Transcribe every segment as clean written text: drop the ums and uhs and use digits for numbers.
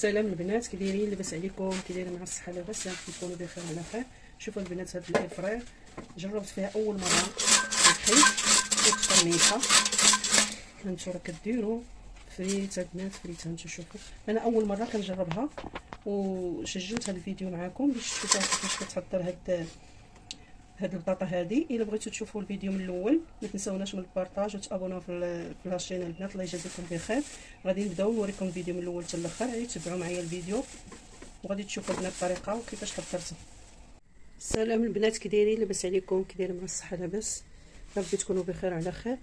السلام البنات، كي دايرين؟ لاباس عليكم؟ كي دايرين؟ مع الصحه لاباس؟ تكونوا بخير على خير. شوفوا البنات، هاد الافرير جربت فيها اول مره الحيت والتقرميشه. هانتو راه كديروا فريت البنات، فريت. هانتو شوفوا، انا اول مره كنجربها وسجلت هاد الفيديو معكم باش تشوفوا كيفاش كتحضر هاد البطاطا هادي. الا بغيتو تشوفوا الفيديو من الاول ما تنساوناش من البارطاج وتابوناو في لاشين البنات. الله يجازيكم بخير. غادي نبداو نوريكم الفيديو من الاول حتى الاخر، غادي تبعوا معايا الفيديو وغادي تشوفوا البنات الطريقه وكيفاش حضرتها. السلام البنات، كي دايرين؟ لاباس عليكم؟ كي دايرين؟ مع الصحه لاباس؟ ربي تكونوا بخير على خير.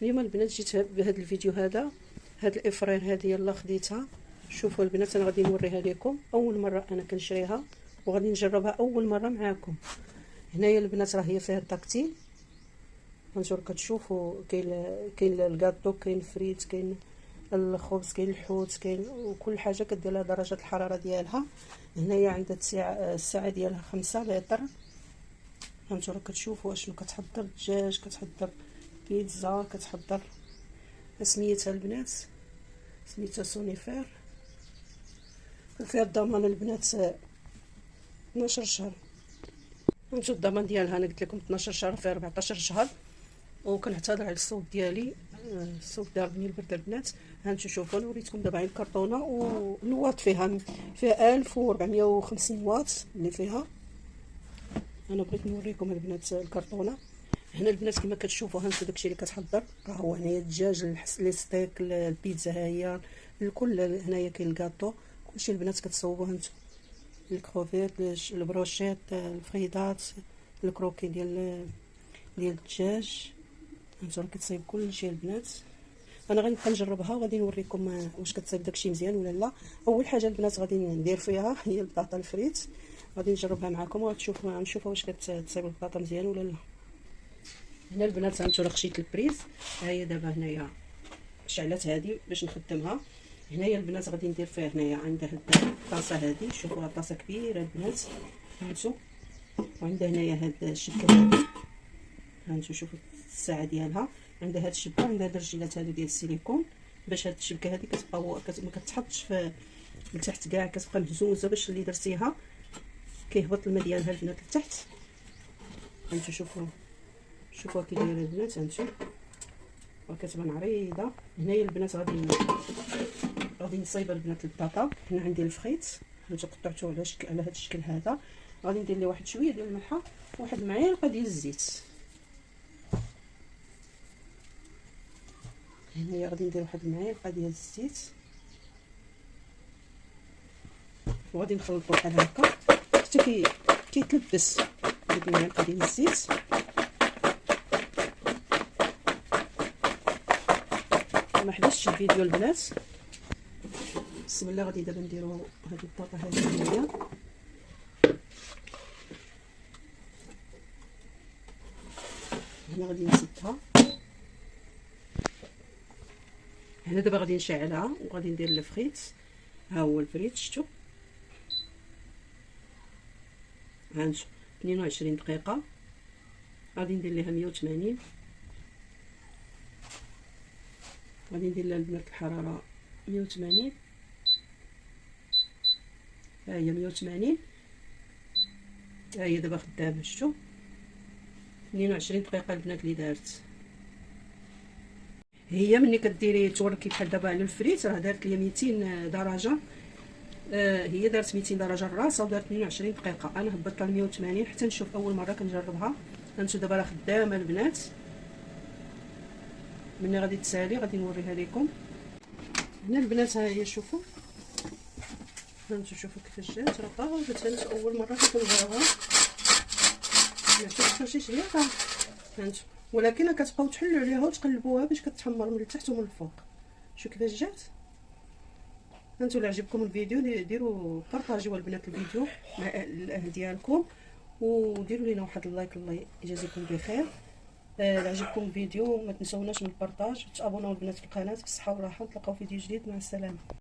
اليوم البنات جيت بهذا الفيديو هذا، هاد الافرير هذه يلا خديتها. شوفوا البنات، انا غادي نوريها لكم اول مره انا كنشريها وغادي نجربها اول مره معاكم. هنايا البنات راه هي فيها التاكتيل. هانتو كتشوفوا كاين الكاطو، كاين الفريت، كاين الخبز، كاين الحوت، كاين وكل حاجه كدير لها درجه الحراره ديالها. هنايا عندها الساعه ديالها 5 لتر. هانتو راه كتشوفوا اشنو كتحضر، دجاج، كتحضر بيتزا، كتحضر سميتها البنات، سميتها سونيفير. وفيها الضمان البنات 12 شهر. هانتو الضمان ديالها انا قلت لكم 12 شهر، فيها 14 شهر. وكنعتذر على الصوت ديالي، الصوت ضاربني البرد البنات. هانتو شوفوا، انا وريتكم دابا عين الكرتونه والواط فيها 1450 واط اللي فيها. انا بغيت نوريكم البنات الكرتونه. هنا البنات كما كتشوفوا، هانتو داكشي اللي كتحضر راه هو هنايا الدجاج، لي ستيك، البيتزا، ها هي الكل. هنايا كاين الكاطو، كلشي البنات كتصوبوا. هانتو الكروفيت، البروشيت، الفريدات، الكروكي ديال الدجاج. هانتو راه كتصايب كلشي البنات. انا غنبقى نجربها وغادي نوريكم واش كتصايب داكشي مزيان ولا لا. اول حاجه البنات غادي ندير فيها هي البطاطا الفريت، غادي نجربها معكم وغتشوفوا نشوفوا واش كتصايب البطاطا مزيان ولا لا. هنا البنات هانتو راه خشيت البريز، ها هي دابا هنايا شعلات هذه باش نخدمها. هنايا البنات غادي ندير فيها، هنايا عندها هاد الطاسه هذه، شوفوا طاسه كبيره البنات هانتو. وعندها هنايا هاد الشبكه هذه، هانتو شوفوا الساعه ديالها. عندها هاد الشبكه، عندها هاد الرجيلات هادو ديال السيليكون باش هاد الشبكه هذه كتبقى ما كتحطش في لتحت كاع، كتبقى مهزوزه باش اللي درتيها كيهبط الماء ديالها البنات لتحت. هانتو شوفوا كي دايره البنات. هانتو راه كتبان عريضه. هنايا البنات غادي نصايب البنات البطاطا. هنا عندي الفخيت، هانتو قطعته على هاد الشكل هذا. غادي ندير ليه واحد شويه ديال الملحه، واحد المعلقه ديال الزيت. هنايا غادي ندير واحد المعلقه ديال الزيت وغادي نخلطو بحال هكا حتى كيتلبس هاد المعلقه ديال الزيت. ما حبستش الفيديو البنات. بسم الله. غادي دابا نديرو هاد البطاطا هذه هنايا. هنا غادي نسدها. هنا دابا غادي نشعلها وغادي ندير الفريت. ها هو الفريت، شفتوا؟ هانتو 22 دقيقه. غادي ندير ليها 180. غادي ندير لها البنات الحراره 180. ها هي 180. ها هي دابا خدامه، شفتوا؟ 22 دقيقه البنات اللي دارت. هي ملي كديري توركي بحال دابا على الفريت راه دارت ليا 200 درجه. هي دارت 200 درجه الراس ودارت 22 دقيقه. انا هبطتها ل 180 حتى نشوف اول مره كنجربها. هانتو دابا راه خدامه البنات. ملي غادي تسالي غادي نوريها لكم. هنا البنات ها هي، شوفوا. هانتو شوفوا كيفاش جات، راه طابت. هانتو اول مره كنجربها، ما تخرجيش ليها. هانتو ولكن كتبقاو تحلوا عليها وتقلبوها باش كتحمر من التحت ومن الفوق. شوفوا كيفاش جات. هانتو الا عجبكم الفيديو ديروا بارطاجيو البنات الفيديو مع الاهل ديالكم وديروا لينا واحد اللايك. الله يجازيكم بخير. الا عجبكم الفيديو ما تنساوناش من البارطاج وتابوناو البنات في القناه. بالصحه والراحه، نتلاقاو في فيديو جديد. مع السلامه.